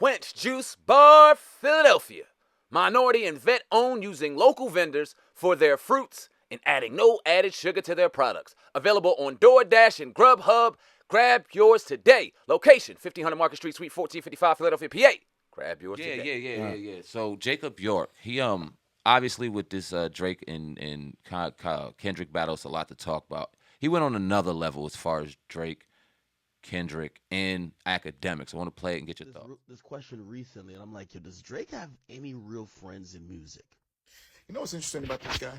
Quench Juice Bar Philadelphia. Minority and vet owned, using local vendors for their fruits and adding no added sugar to their products. Available on DoorDash and Grubhub. Grab yours today. Location 1500 Market Street, Suite 1455, Philadelphia, PA. Grab yours today. Yeah. So Jacob York, he obviously with this Drake and Kendrick battle, it's a lot to talk about. He went on another level as far as Drake, Kendrick, and academics. I want to play it and get your thoughts. This question recently, and I'm like, yo, does Drake have any real friends in music? You know what's interesting about this guy?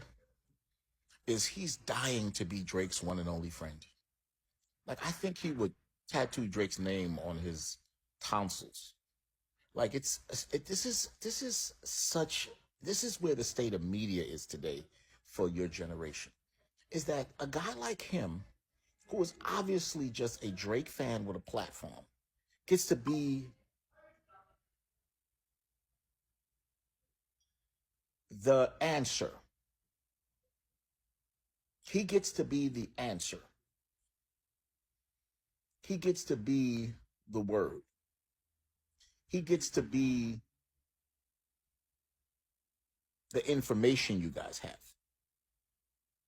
Is he's dying to be Drake's one and only friend. Like, I think he would tattoo Drake's name on his tonsils. Like, this is where the state of media is today for your generation. Is that a guy like him, who is obviously just a Drake fan with a platform, gets to be the answer. He gets to be the answer. He gets to be the word. He gets to be the information you guys have.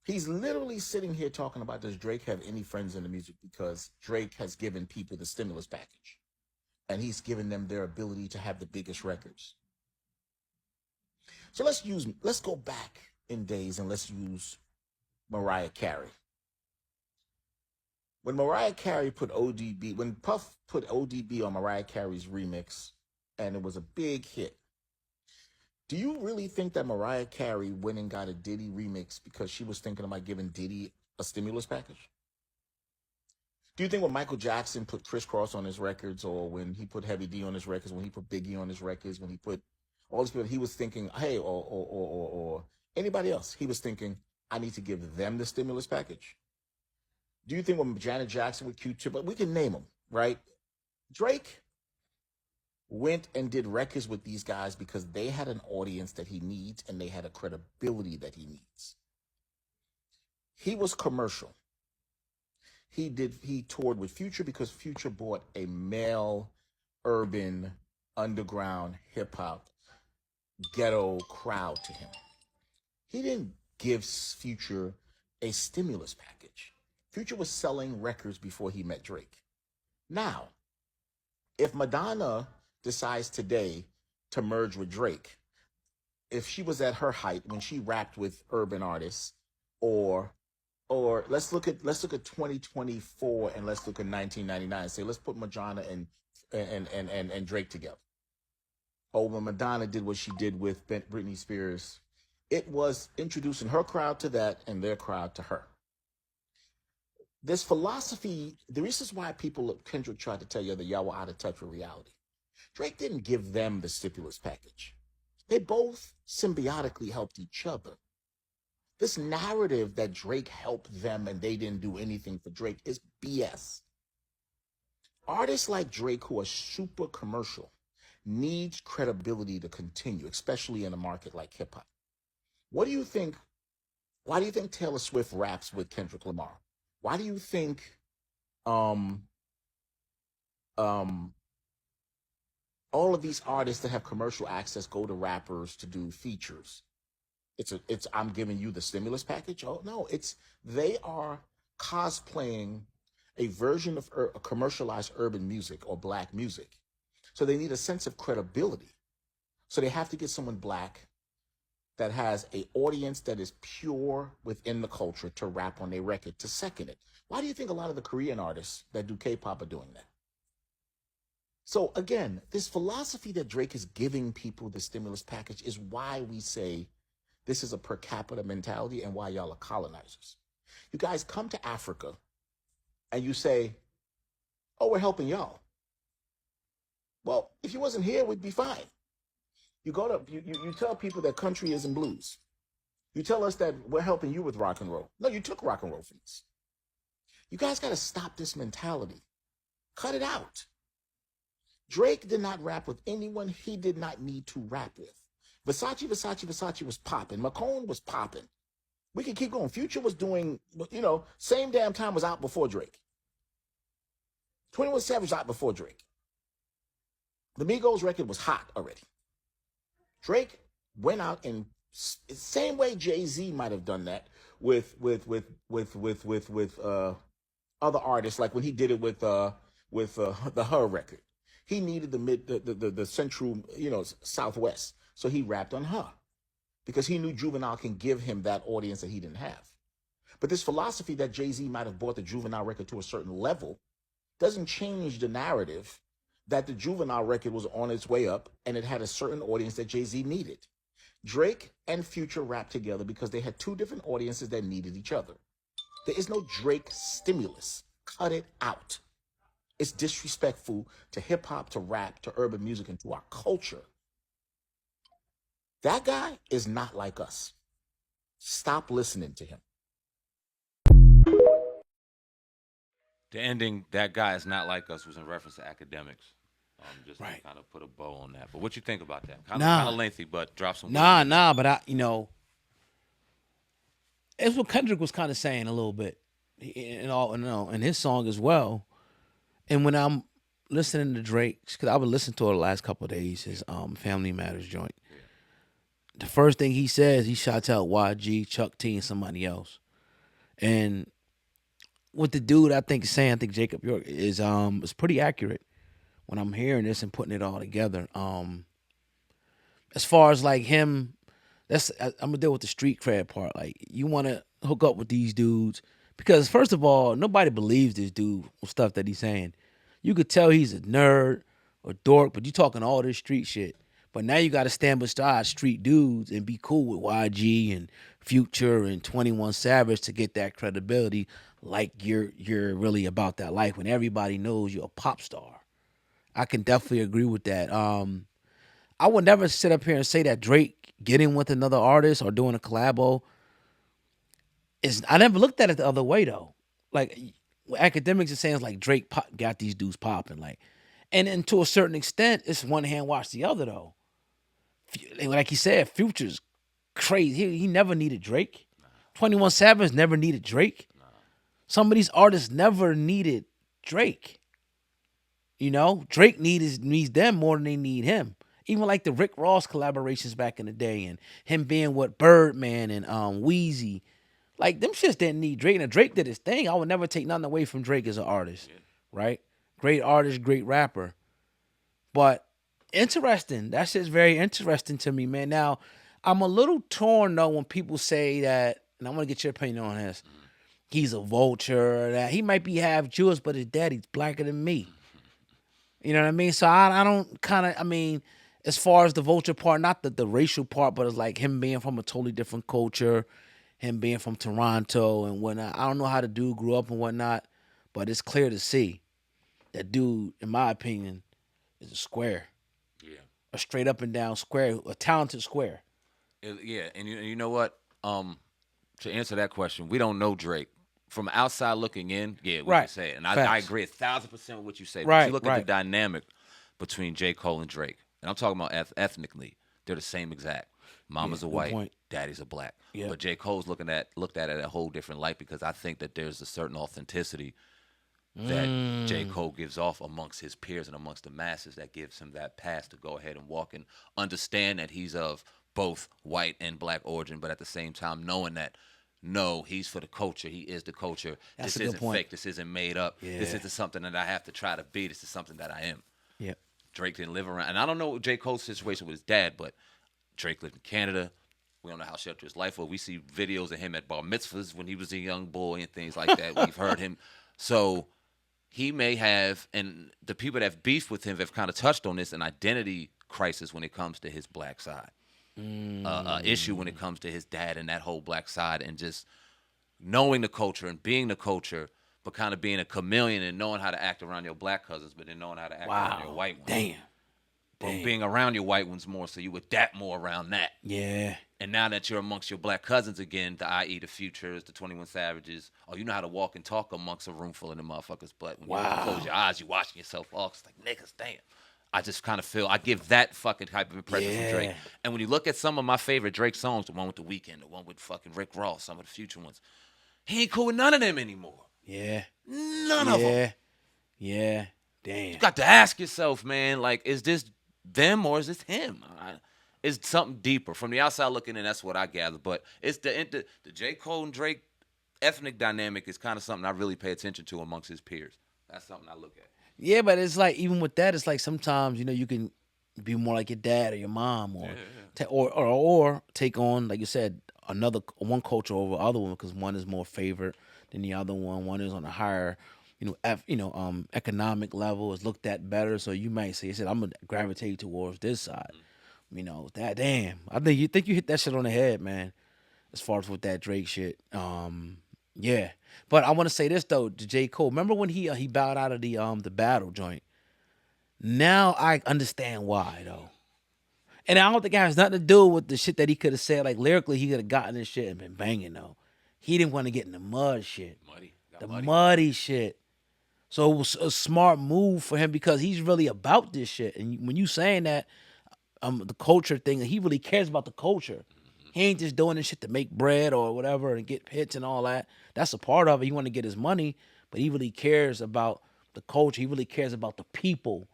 He's literally sitting here talking about, does Drake have any friends in the music? Because Drake has given people the stimulus package. And he's given them their ability to have the biggest records. So let's go back in days and let's use Mariah Carey. When Mariah Carey put ODB, when Puff put ODB on Mariah Carey's remix, and it was a big hit, do you really think that Mariah Carey went and got a Diddy remix because she was thinking about giving Diddy a stimulus package? Do you think when Michael Jackson put Criss Cross on his records, or when he put Heavy D on his records, when he put Biggie on his records, when he put all these people, he was thinking, hey, or anybody else, he was thinking, I need to give them the stimulus package? Do you think when Janet Jackson with Q-Tip, but we can name them, right? Drake went and did records with these guys because they had an audience that he needs and they had a credibility that he needs. He was commercial. He toured with Future because Future brought a male, urban, underground, hip-hop, ghetto crowd to him. He didn't give Future a stimulus package. Future was selling records before he met Drake. Now, if Madonna decides today to merge with Drake, if she was at her height when she rapped with urban artists, or let's look at 2024 and let's look at 1999. Say let's put Madonna and Drake together. Or when Madonna did what she did with Britney Spears, it was introducing her crowd to that and their crowd to her. This philosophy, the reasons why people, Kendrick tried to tell you that y'all were out of touch with reality. Drake didn't give them the stimulus package. They both symbiotically helped each other. This narrative that Drake helped them and they didn't do anything for Drake is BS. Artists like Drake, who are super commercial, needs credibility to continue, especially in a market like hip hop. What do you think? Why do you think Taylor Swift raps with Kendrick Lamar? Why do you think all of these artists that have commercial access go to rappers to do features? It's I'm giving you the stimulus package. Oh no, they are cosplaying a version of commercialized urban music or black music. So they need a sense of credibility. So they have to get someone black that has an audience that is pure within the culture to rap on their record, to second it. Why do you think a lot of the Korean artists that do K-pop are doing that? So again, this philosophy that Drake is giving people the stimulus package is why we say this is a per capita mentality and why y'all are colonizers. You guys come to Africa and you say, oh, we're helping y'all. Well, if you wasn't here, we'd be fine. You tell people that country isn't blues. You tell us that we're helping you with rock and roll. No, you took rock and roll from us. You guys got to stop this mentality. Cut it out. Drake did not rap with anyone he did not need to rap with. Versace was popping. McCone was popping. We can keep going. Future was doing, same damn time was out before Drake. 21 Savage was out before Drake. The Migos record was hot already. Drake went out and same way Jay-Z might have done that with other artists, like when he did it with the Her record. He needed the central, Southwest. So he rapped on Her because he knew Juvenile can give him that audience that he didn't have. But this philosophy that Jay-Z might have brought the Juvenile record to a certain level doesn't change the narrative that the Juvenile record was on its way up and it had a certain audience that Jay-Z needed. Drake and Future rapped together because they had two different audiences that needed each other. There is no Drake stimulus. Cut it out. It's disrespectful to hip hop, to rap, to urban music, and to our culture. That guy is not like us. Stop listening to him. The ending, that guy is not like us, was in reference to academics. Just Right. to kind of put a bow on that. But what you think about that? Kind Nah. of lengthy, but drop some. Nah, but it's what Kendrick was kind of saying a little bit, in his song as well. And when I'm listening to Drake, because I've been listening to it the last couple of days, his Family Matters joint. Yeah. The first thing he says, he shouts out YG, Chuck T, and somebody else. And what the dude I think is saying, I think Jacob York is pretty accurate when I'm hearing this and putting it all together. As far as like him, I'm gonna deal with the street cred part. Like, you want to hook up with these dudes because first of all, nobody believes this dude with stuff that he's saying. You could tell he's a nerd or dork, but you talking all this street shit. But now you got to stand beside street dudes and be cool with YG and Future and 21 Savage to get that credibility. Like you're really about that life when everybody knows you're a pop star. I can definitely agree with that. I would never sit up here and say that Drake getting with another artist or doing a collabo is. I never looked at it the other way though. Like, academics are saying, it's like Drake got these dudes popping, and to a certain extent, it's one hand wash the other though. Like he said, Future's crazy. He never needed Drake. 21 Savage never needed Drake. Some of these artists never needed Drake. Drake needs them more than they need him. Even like the Rick Ross collaborations back in the day, and him being with Birdman and Wheezy, like them shits didn't need Drake. And Drake did his thing. I would never take nothing away from Drake as an artist, right? Great artist, great rapper. But interesting. That shit's very interesting to me, man. Now, I'm a little torn though when people say that, and I want to get your opinion on this. He's a vulture. That he might be half Jewish, but his daddy's blacker than me. You know what I mean? So I don't kind of, as far as the vulture part, not the racial part, but it's like him being from a totally different culture, him being from Toronto and whatnot. I don't know how the dude grew up and whatnot, but it's clear to see that dude, in my opinion, is a square. Yeah. A straight up and down square, a talented square. Yeah, and you know what? To answer that question, we don't know Drake. From outside looking in, we can say it. And I agree 1,000% with what you say. But you look at the dynamic between J. Cole and Drake, and I'm talking about ethnically, they're the same exact. Mama's a white, daddy's a black. Yeah. But J. Cole's looked at it at a whole different light because I think that there's a certain authenticity that J. Cole gives off amongst his peers and amongst the masses that gives him that pass to go ahead and walk and understand that he's of both white and black origin, but at the same time knowing that, no, he's for the culture. He is the culture. This isn't fake. This isn't made up. Yeah. This isn't something that I have to try to be. This is something that I am. Yeah. Drake didn't live around. And I don't know J. Cole's situation with his dad, but Drake lived in Canada. We don't know how sheltered his life was. We see videos of him at bar mitzvahs when he was a young boy and things like that. We've heard him. So he may have, and the people that have beefed with him have kind of touched on this, an identity crisis when it comes to his black side. Issue when it comes to his dad and that whole black side, and just knowing the culture and being the culture, but kind of being a chameleon and knowing how to act around your black cousins, but then knowing how to act around your white ones. Damn. Being around your white ones more, so you adapt more around that. Yeah. And now that you're amongst your black cousins again, i.e. the Futures, the 21 Savages, you know how to walk and talk amongst a room full of them motherfuckers, but when you close your eyes, you watching yourself walk, it's like, niggas, damn. I just kind of feel I give that fucking type of impression from Drake. And when you look at some of my favorite Drake songs, the one with The Weeknd, the one with fucking Rick Ross, some of the Future ones, he ain't cool with none of them anymore. Yeah. None of them. Yeah. Damn. You got to ask yourself, man, like, is this them or is this him? It's something deeper. From the outside looking in, that's what I gather. But it's the J. Cole and Drake ethnic dynamic is kind of something I really pay attention to amongst his peers. That's something I look at. Yeah, but it's like even with that, it's like sometimes you can be more like your dad or your mom, or or take on, like you said, another one culture over other one because one is more favored than the other one. One is on a higher, economic level, is looked at better. So you might say, "I'm gonna gravitate towards this side." That damn. I think you hit that shit on the head, man. As far as with that Drake shit, yeah. But I want to say this though, to J. Cole. Remember when he bowed out of the battle joint? Now I understand why though. And I don't think it has nothing to do with the shit that he could have said. Like lyrically, he could have gotten this shit and been banging though. He didn't want to get in the mud shit. The muddy shit. So it was a smart move for him because he's really about this shit. And when you saying that, the culture thing, he really cares about the culture. He ain't just doing this shit to make bread or whatever and get hits and all that. That's a part of it. He want to get his money, but he really cares about the culture. He really cares about the people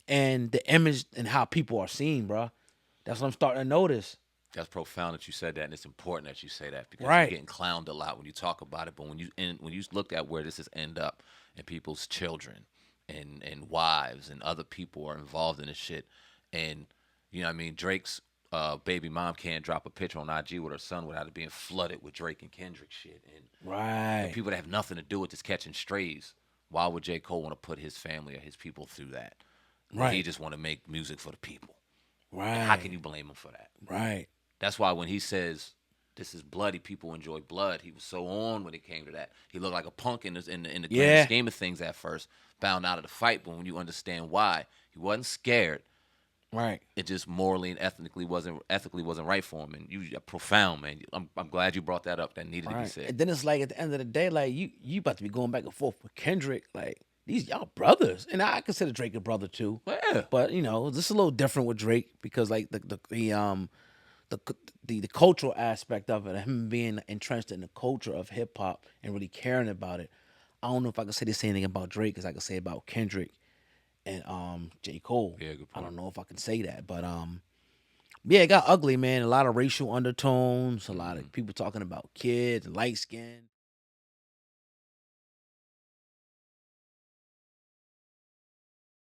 and the image and how people are seen, bro. That's what I'm starting to notice. That's profound that you said that, and it's important that you say that because Right. you're getting clowned a lot when you talk about it. But when you look at where this has end up, and people's children and wives and other people are involved in this shit, and you know what I mean, Drake's baby mom can't drop a picture on IG with her son without it being flooded with Drake and Kendrick shit, and Right. people that have nothing to do with this catching strays. Why would J. Cole want to put his family or his people through that? Right. He just want to make music for the people. Right. And how can you blame him for that? Right. That's why when he says this is bloody, people enjoy blood. He was so on when it came to that. He looked like a punk in the grand scheme of things at first, bound out of the fight. But when you understand why, he wasn't scared. Right. It just morally and ethically wasn't right for him. And you are profound, man. I'm glad you brought that up. That needed to be said. And then it's like at the end of the day, like you about to be going back and forth with Kendrick, like these y'all brothers, and I consider Drake a brother too. Yeah. But this is a little different with Drake because like the cultural aspect of it, him being entrenched in the culture of hip hop and really caring about it. I don't know if I can say the same thing about Drake as I can say about Kendrick and J. Cole. Yeah, good I point. don't know if I can say that, but yeah, it got ugly, man. A lot of racial undertones, a lot of people talking about kids, light skin.